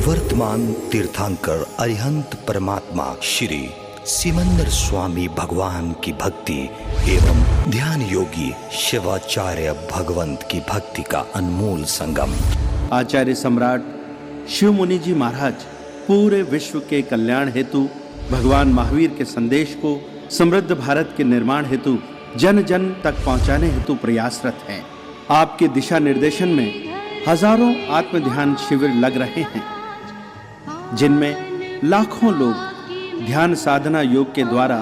वर्तमान तीर्थंकर अरिहंत परमात्मा श्री सिमंदर स्वामी भगवान की भक्ति एवं ध्यान योगी शिवाचार्य भगवंत की भक्ति का अनमोल संगम। आचार्य सम्राट शिव मुनि जी महाराज पूरे विश्व के कल्याण हेतु भगवान महावीर के संदेश को समृद्ध भारत के निर्माण हेतु जन जन तक पहुंचाने हेतु प्रयासरत हैं। आपके दिशा निर्देशन में हजारों आत्म ध्यान शिविर लग रहे हैं, जिनमें लाखों लोग ध्यान साधना योग के द्वारा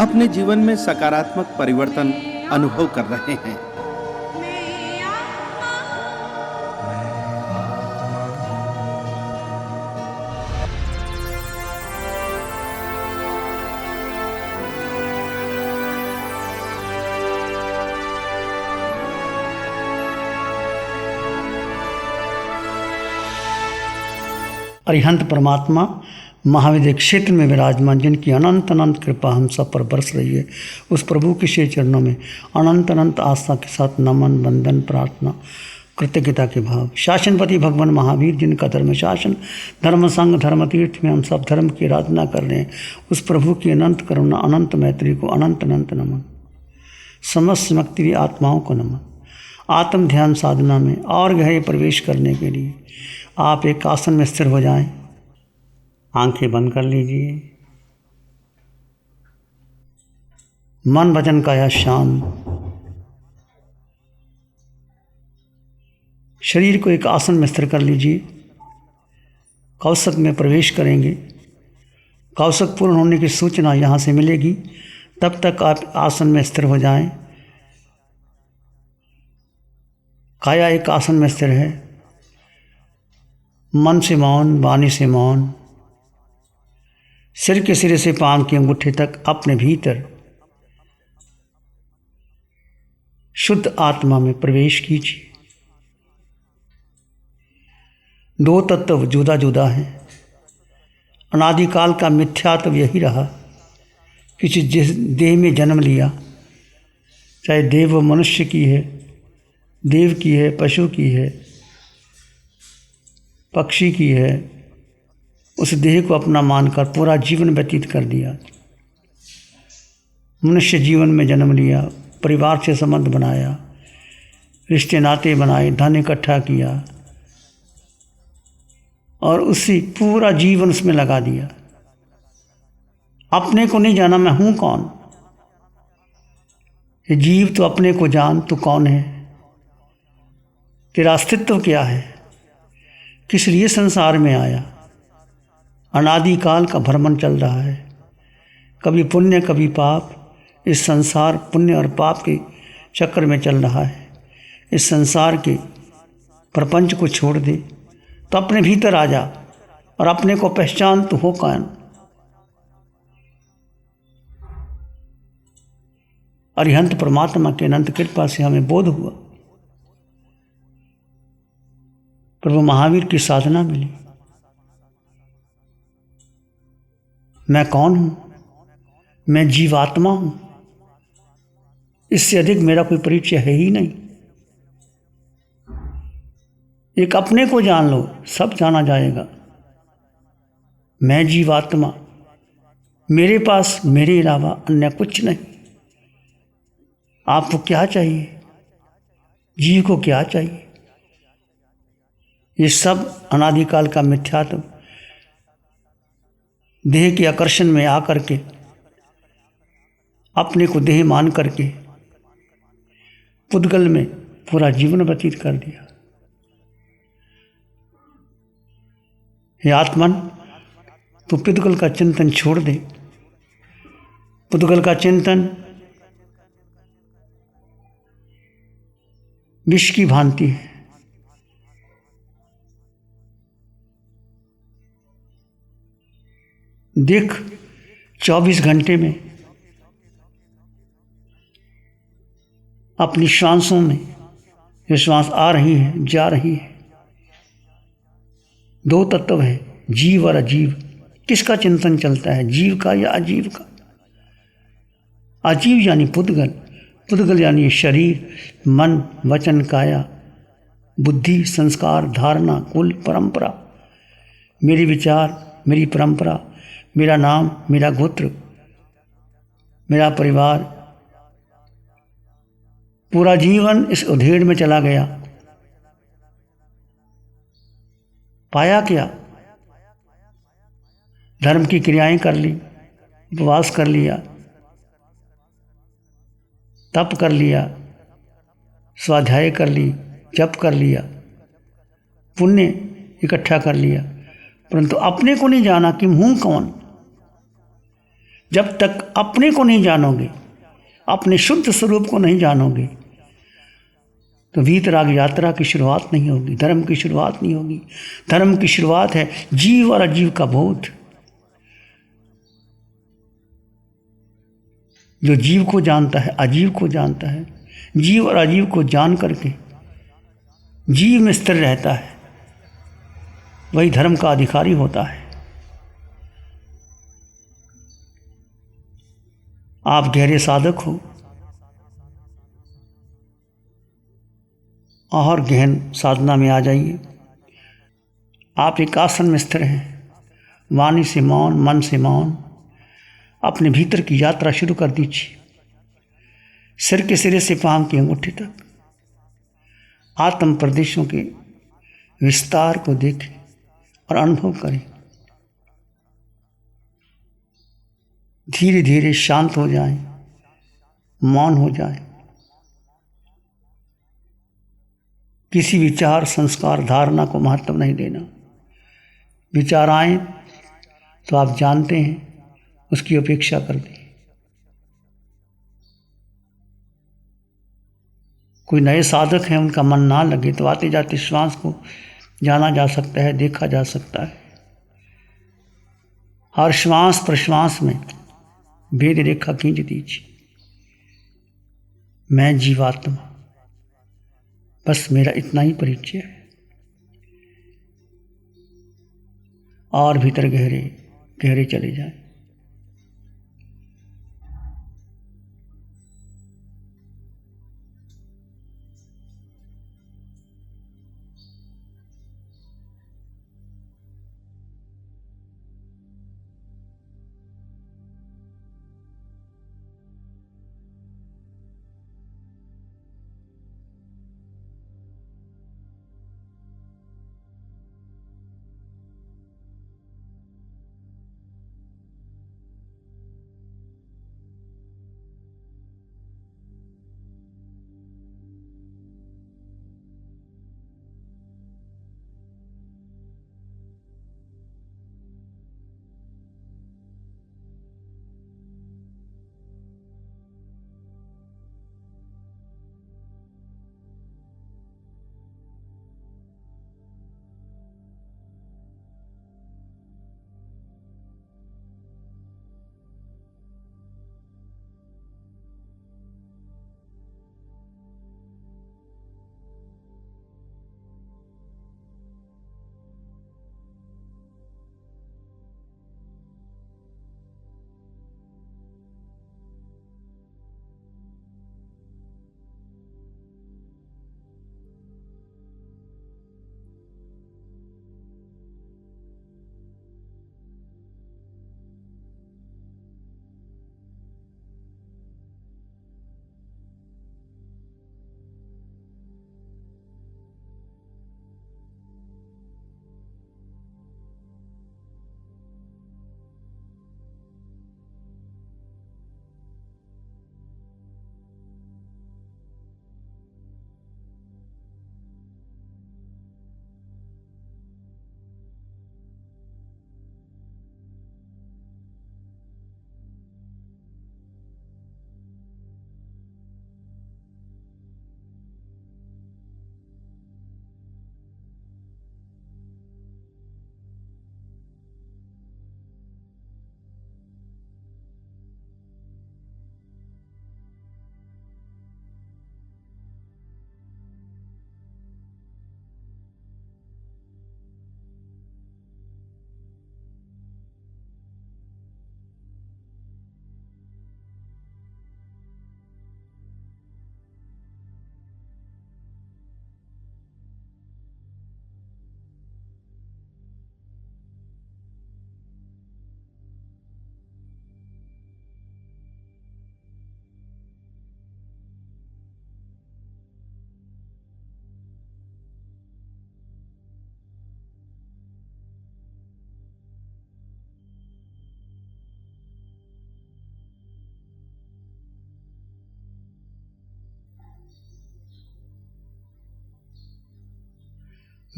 अपने जीवन में सकारात्मक परिवर्तन अनुभव कर रहे हैं। अरिहंत परमात्मा महाविद्य क्षेत्र में विराजमान, जिनकी अनंत अनंत कृपा हम सब पर बरस रही है, उस प्रभु के श्री चरणों में अनंत अनंत आस्था के साथ नमन वंदन प्रार्थना कृतज्ञता के भाव। शासनपति भगवान महावीर, जिनका धर्म शासन धर्म संग धर्म तीर्थ में हम सब धर्म की आराधना कर रहे हैं, उस प्रभु की अनंत करुणा अनंत मैत्री को अनंत अनंत नमन। समस्त समक्ति आत्माओं को नमन। आत्म ध्यान साधना में और गहरे प्रवेश करने के लिए आप एक आसन में स्थिर हो जाएं, आंखें बंद कर लीजिए, मन वचन काया शांत। शरीर को एक आसन में स्थिर कर लीजिए। कौशक में प्रवेश करेंगे। कौशक पूर्ण होने की सूचना यहाँ से मिलेगी, तब तक आप आसन में स्थिर हो जाएं। काया एक आसन में स्थिर है। मन से मौन, वाणी से मौन। सिर के सिरे से पांव की अंगूठे तक अपने भीतर शुद्ध आत्मा में प्रवेश कीजिए। दो तत्व जुदा जुदा हैं। अनादिकाल का मिथ्यात्व यही रहा कि जिस देह में जन्म लिया, चाहे देव व मनुष्य की है, देव की है, पशु की है, पक्षी की है, उस देह को अपना मानकर पूरा जीवन व्यतीत कर दिया। मनुष्य जीवन में जन्म लिया, परिवार से संबंध बनाया, रिश्ते नाते बनाए, धन इकट्ठा किया और उसी पूरा जीवन उसमें लगा दिया। अपने को नहीं जाना मैं हूं कौन। ये जीव तो अपने को जान, तू कौन है, तेरा अस्तित्व क्या है, किस लिए संसार में आया। अनादिकाल का भ्रमण चल रहा है, कभी पुण्य कभी पाप। इस संसार पुण्य और पाप के चक्कर में चल रहा है। इस संसार के प्रपंच को छोड़ दे तो अपने भीतर आ जा और अपने को पहचान, तो हो कौन। अरिहंत परमात्मा के अनंत कृपा से हमें बोध हुआ, प्रभु महावीर की साधना मिली। मैं कौन हूं? मैं जीवात्मा हूं। इससे अधिक मेरा कोई परिचय है ही नहीं। एक अपने को जान लो, सब जाना जाएगा। मैं जीवात्मा, मेरे पास मेरे अलावा अन्य कुछ नहीं। आपको क्या चाहिए? जीव को क्या चाहिए? ये सब अनादिकाल का मिथ्यात्व देह के आकर्षण में आकर के अपने को देह मान करके पुद्गल में पूरा जीवन व्यतीत कर दिया। हे आत्मन, तू पुद्गल का चिंतन छोड़ दे। पुद्गल का चिंतन विष की भांति है। देख, 24 घंटे में अपनी श्वासों में ये श्वास आ रही है, जा रही है। दो तत्व है, जीव और अजीव। किसका चिंतन चलता है, जीव का या अजीव का? अजीव यानी पुद्गल, पुद्गल यानी शरीर, मन, वचन, काया, बुद्धि, संस्कार, धारणा, कुल, परंपरा, मेरे विचार, मेरी परंपरा, मेरा नाम, मेरा गोत्र, मेरा परिवार, पूरा जीवन इस उधेड़ में चला गया। पाया क्या? धर्म की क्रियाएं कर ली, उपवास कर लिया, तप कर लिया, स्वाध्याय कर ली, जप कर लिया, पुण्य इकट्ठा कर लिया, परंतु अपने को नहीं जाना कि हूं कौन। जब तक अपने को नहीं जानोगे, अपने शुद्ध स्वरूप को नहीं जानोगे, तो वीतराग यात्रा की शुरुआत नहीं होगी, धर्म की शुरुआत नहीं होगी। धर्म की शुरुआत है जीव और अजीव का बोध। जो जीव को जानता है, अजीव को जानता है, जीव और अजीव को जान करके जीव में स्थिर रहता है, वही धर्म का अधिकारी होता है। आप गहरे साधक हो और गहन साधना में आ जाइए। आप एक आसन में स्थिर हैं, वाणी से मौन, मन से मौन, अपने भीतर की यात्रा शुरू कर दीजिए। सिर के सिरे से पांव की अंगूठी तक आत्म प्रदेशों के विस्तार को देखें और अनुभव करें। धीरे धीरे शांत हो जाएं, मौन हो जाएं। किसी विचार, संस्कार, धारणा को महत्व नहीं देना। विचार आए तो आप जानते हैं, उसकी अपेक्षा कर दें। कोई नए साधक हैं, उनका मन ना लगे तो आते जाते श्वास को जाना जा सकता है, देखा जा सकता है। हर श्वास प्रश्वास में भेद रेखा खींच दीजिए। मैं जीवात्मा, बस मेरा इतना ही परिचय है। और भीतर गहरे गहरे चले जाएं।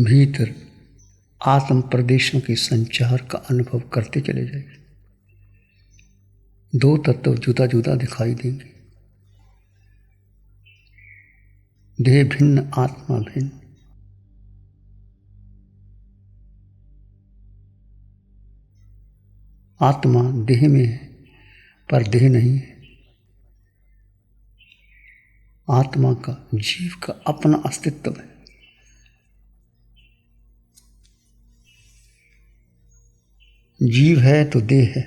भीतर आत्म प्रदेशों के संचार का अनुभव करते चले जाइए। दो तत्व जुदा जुदा दिखाई देंगे, देह भिन्न आत्मा भिन्न। आत्मा देह में है पर देह नहीं है। आत्मा का, जीव का अपना अस्तित्व है। जीव है तो देह है,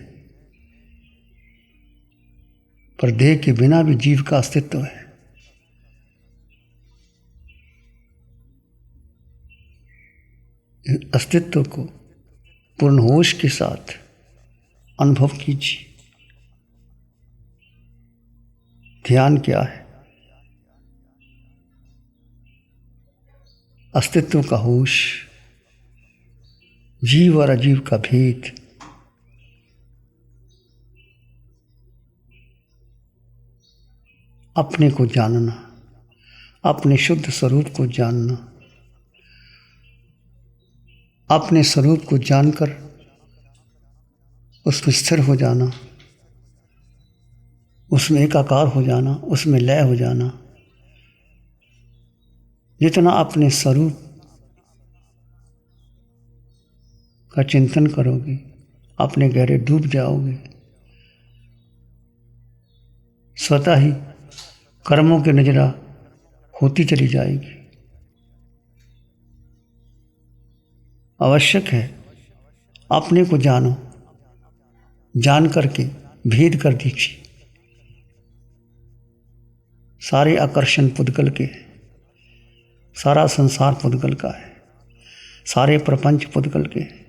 पर देह के बिना भी जीव का अस्तित्व है। इस अस्तित्व को पूर्ण होश के साथ अनुभव कीजिए। ध्यान क्या है? अस्तित्व का होश, जीव और अजीव का भेद, अपने को जानना, अपने शुद्ध स्वरूप को जानना, अपने स्वरूप को जानकर उसमें स्थिर हो जाना, उसमें एकाकार हो जाना, उसमें लय हो जाना। जितना अपने स्वरूप का चिंतन करोगे, अपने गहरे डूब जाओगे, स्वतः ही कर्मों की नजरा होती चली जाएगी। आवश्यक है अपने को जानो, जान करके भेद कर दीजिए। सारे आकर्षण पुद्गल के हैं, सारा संसार पुद्गल का है, सारे प्रपंच पुद्गल के हैं।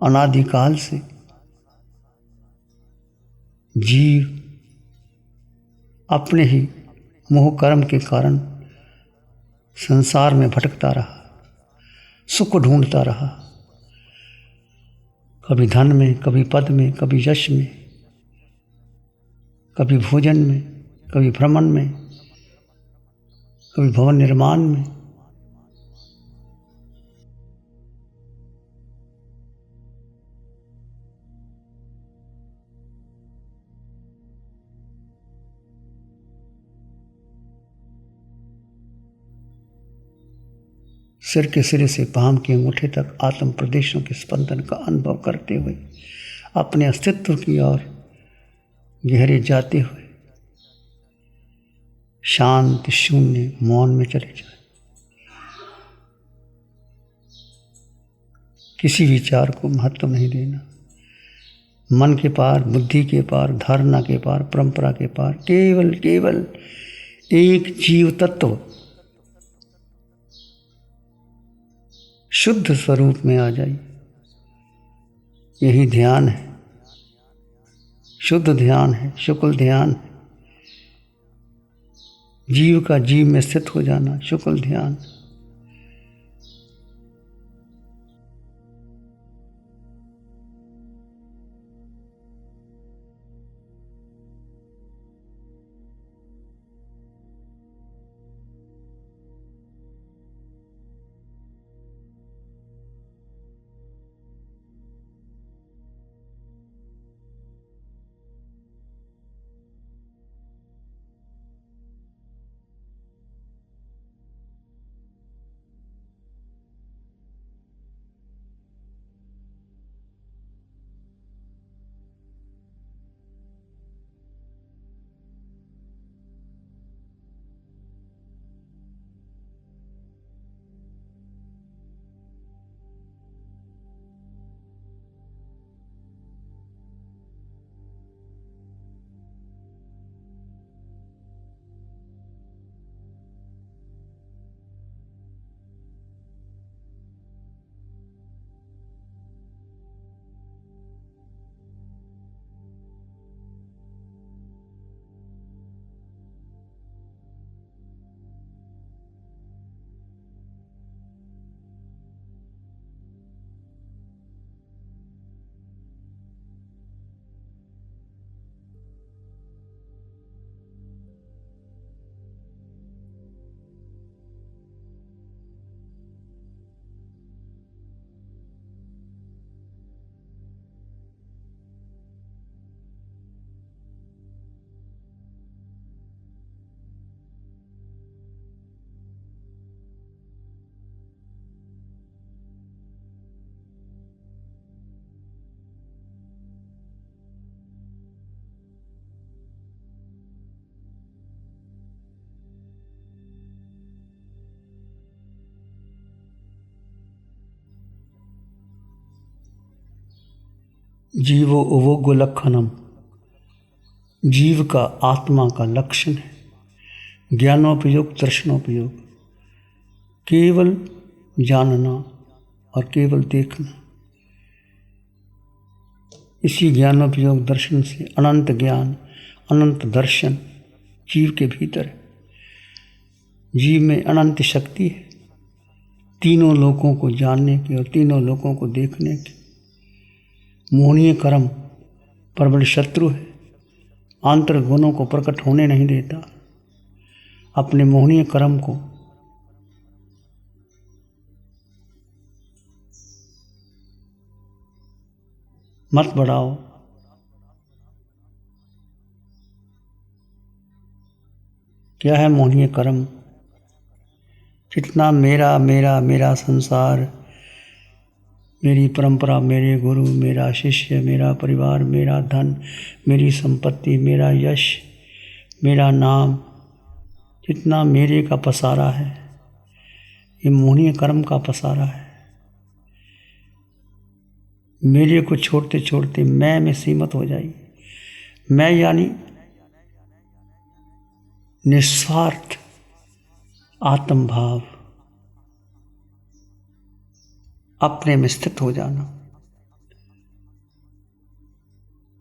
अनादिकाल से जीव अपने ही मोह कर्म के कारण संसार में भटकता रहा, सुख ढूंढता रहा, कभी धन में, कभी पद में, कभी यश में, कभी भोजन में, कभी भ्रमण में, कभी भवन निर्माण में। सिर के सिरे से पांव के अंगूठे तक आत्म प्रदेशों के स्पंदन का अनुभव करते हुए अपने अस्तित्व की ओर गहरे जाते हुए शांत शून्य मौन में चले जाए। किसी विचार को महत्व नहीं देना। मन के पार, बुद्धि के पार, धारणा के पार, परंपरा के पार केवल केवल एक जीव तत्व शुद्ध स्वरूप में आ जाइए। यही ध्यान है, शुद्ध ध्यान है, शुक्ल ध्यान है। जीव का जीव में स्थित हो जाना शुक्ल ध्यान। जीवो उवोग्य लक्षणम, जीव का आत्मा का लक्षण है। ज्ञानोपयोग दर्शनोपयोग, केवल जानना और केवल देखना। इसी ज्ञानोपयोग दर्शन से अनंत ज्ञान अनंत दर्शन जीव के भीतर है। जीव में अनंत शक्ति है तीनों लोकों को जानने की और तीनों लोकों को देखने की। मोहनीय कर्म प्रबल शत्रु है, आंतर गुणों को प्रकट होने नहीं देता। अपने मोहनीय कर्म को मत बढ़ाओ। क्या है मोहनीय कर्म? जितना मेरा मेरा मेरा संसार, मेरी परंपरा, मेरे गुरु, मेरा शिष्य, मेरा परिवार, मेरा धन, मेरी संपत्ति, मेरा यश, मेरा नाम, जितना मेरे का पसारा है, ये मोहनीय कर्म का पसारा है। मेरे को छोड़ते छोड़ते मैं में सीमित हो जाएगी। मैं यानी निस्वार्थ आत्म भाव, अपने में स्थित हो जाना।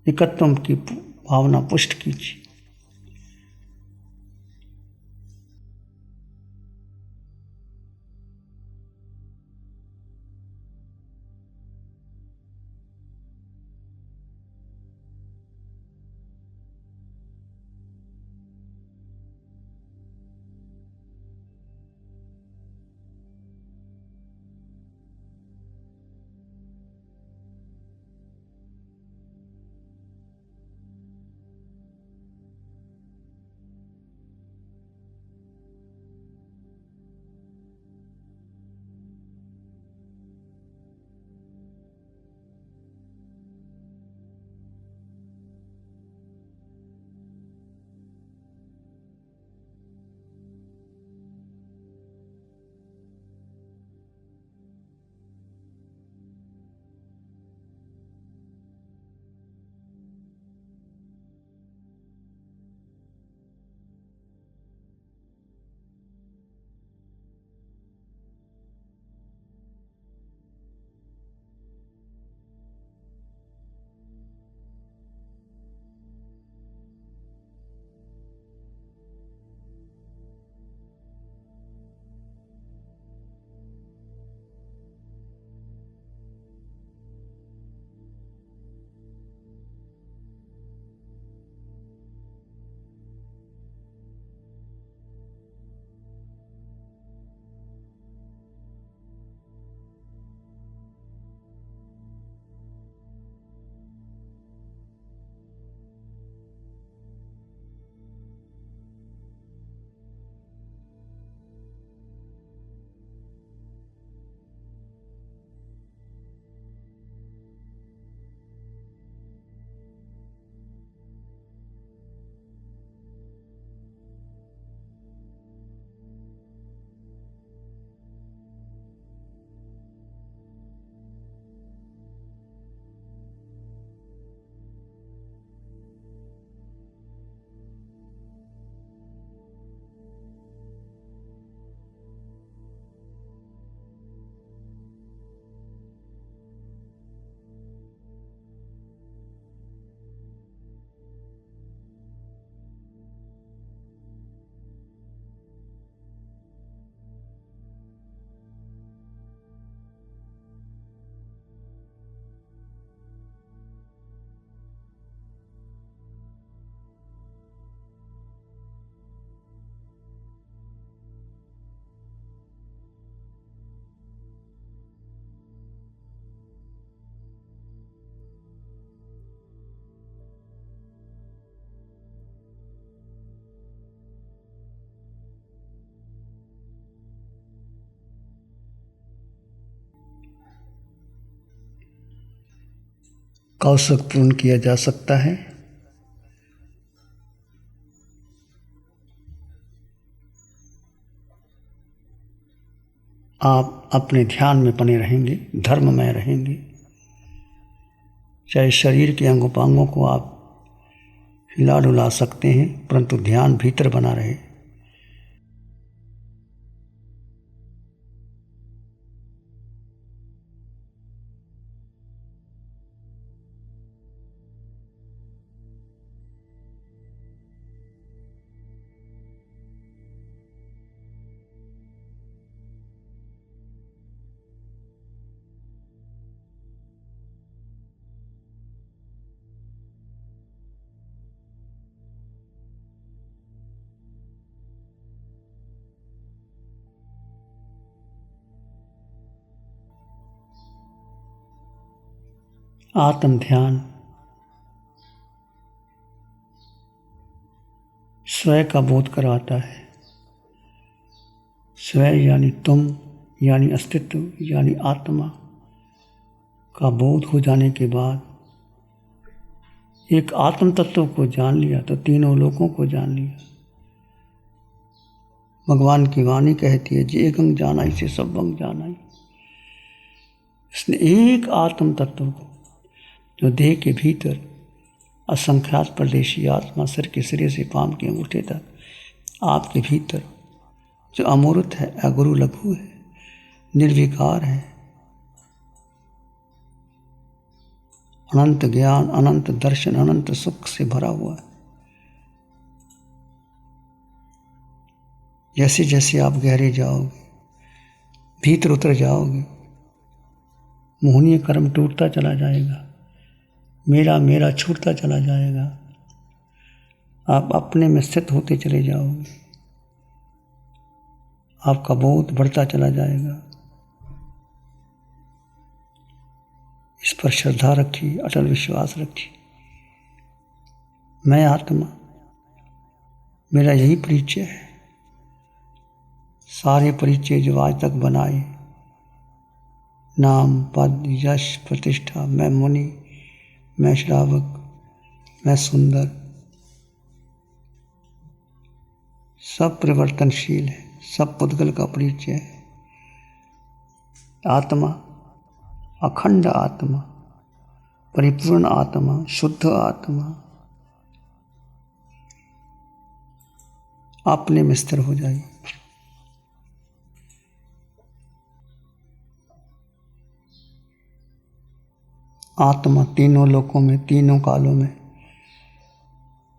एकत्वम की भावना पुष्ट कीजिए। कौशक पूर्ण किया जा सकता है। आप अपने ध्यान में बने रहेंगे, धर्म में रहेंगे, चाहे शरीर के अंगोपांगों को आप हिला डुला सकते हैं, परंतु ध्यान भीतर बना रहे। आत्म ध्यान स्वयं का बोध कराता है। स्वयं यानी तुम, यानी अस्तित्व, यानी आत्मा का बोध हो जाने के बाद एक आत्म तत्व को जान लिया तो तीनों लोकों को जान लिया। भगवान की वाणी कहती है, जे गंग जाना इसे सब बंग जाना ही। इसने एक आत्म तत्व को, जो देह के भीतर असंख्यात परदेशी आत्मा सिर के सिरे से पांव के अंगूठे तक आपके भीतर जो अमूर्त है, अगुरु लघु है, निर्विकार है, अनंत ज्ञान, अनंत दर्शन, अनंत सुख से भरा हुआ है। जैसे जैसे आप गहरे जाओगे, भीतर उतर जाओगे, मोहनीय कर्म टूटता चला जाएगा, मेरा मेरा छूटता चला जाएगा, आप अपने में स्थित होते चले जाओगे, आपका बोध बढ़ता चला जाएगा। इस पर श्रद्धा रखिए, अटल विश्वास रखिए। मैं आत्मा, मेरा यही परिचय है। सारे परिचय जो आज तक बनाए, नाम, पद, यश, प्रतिष्ठा, मैं मुनि, मैं श्रावक, मैं सुंदर, सब परिवर्तनशील है, सब पुद्गल का परिचय है। आत्मा, अखंड आत्मा, परिपूर्ण आत्मा, शुद्ध आत्मा अपने में स्थिर हो जाइए। आत्मा तीनों लोकों में, तीनों कालों में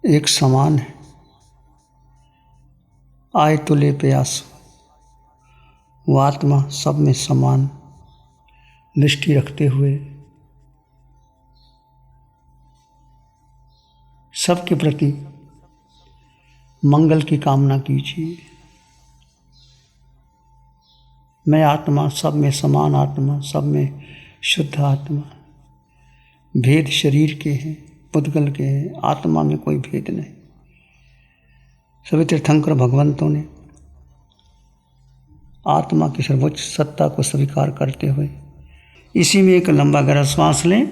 एक समान है। आए तुले प्यासो, वो आत्मा सब में समान दृष्टि रखते हुए सबके प्रति मंगल की कामना कीजिए। मैं आत्मा, सब में समान आत्मा, सब में शुद्ध आत्मा। भेद शरीर के हैं, पुद्गल के हैं, आत्मा में कोई भेद नहीं। सभी तीर्थंकर भगवंतों ने आत्मा की सर्वोच्च सत्ता को स्वीकार करते हुए इसी में एक लंबा गहरा श्वास लें,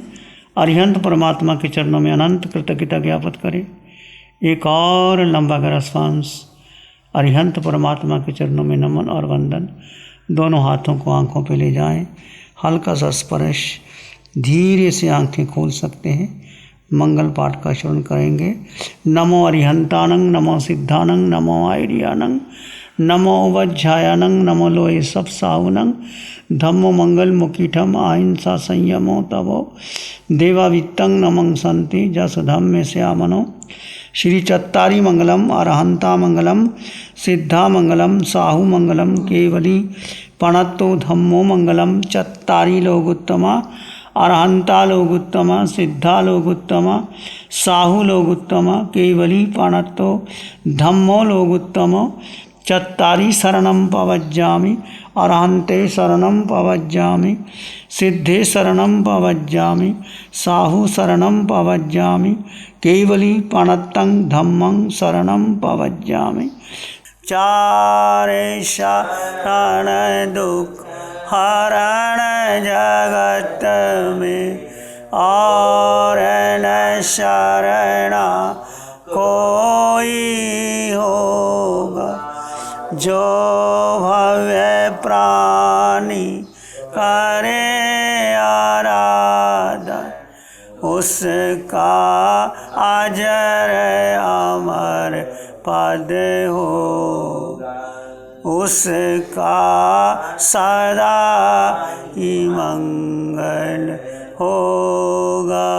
अरिहंत परमात्मा के चरणों में अनंत कृतज्ञता ज्ञापित करें। एक और लंबा गहरा श्वास, अरिहंत परमात्मा के चरणों में नमन और वंदन। दोनों हाथों को आंखों पे ले जाएं, हल्का सा स्पर्श, धीरे से आंखें खोल सकते हैं। मंगल पाठ का श्रवण करेंगे। नमो अरिहंतानंग, नमो सिद्धानंग, नमो आयरियानंग, नमो वज्झायानंग, नमो लोए सब साहुनंग, धम्मो मंगल मुकीठम अहिंसा संयमो तवो देवावित्तंग नमं संति जस धम्मे श्यामनो। श्री चत्तारी मंगलम, अरहंता मंगलम, सिद्धा मंगलम, साहु मंगलम, केवली पणत्तो धम्मो मंगलम। चत्तारी लोगुत्तमा, अरहंता लोगुत्तमा, सिद्धा लोगुत्तमा, साहु लोगुत्तमा, केवली पणत्तो धम्मो लोगुत्तमो। चत्तारी शरणं पवज्जामि, अरहंते शरणं पवज्जामि, सिद्धे शरणं पवज्जामि, साहु शरणं पवज्जामि, केवली पणत्तं धम्मं शरणं पवज्जामि। चारे शरण दुख हरण जगत में, और न शरण कोई होगा। जो भव्य प्राणी करे आराधन, उसका अजर अमर पद होगा, उसका सदा ही मंगल होगा।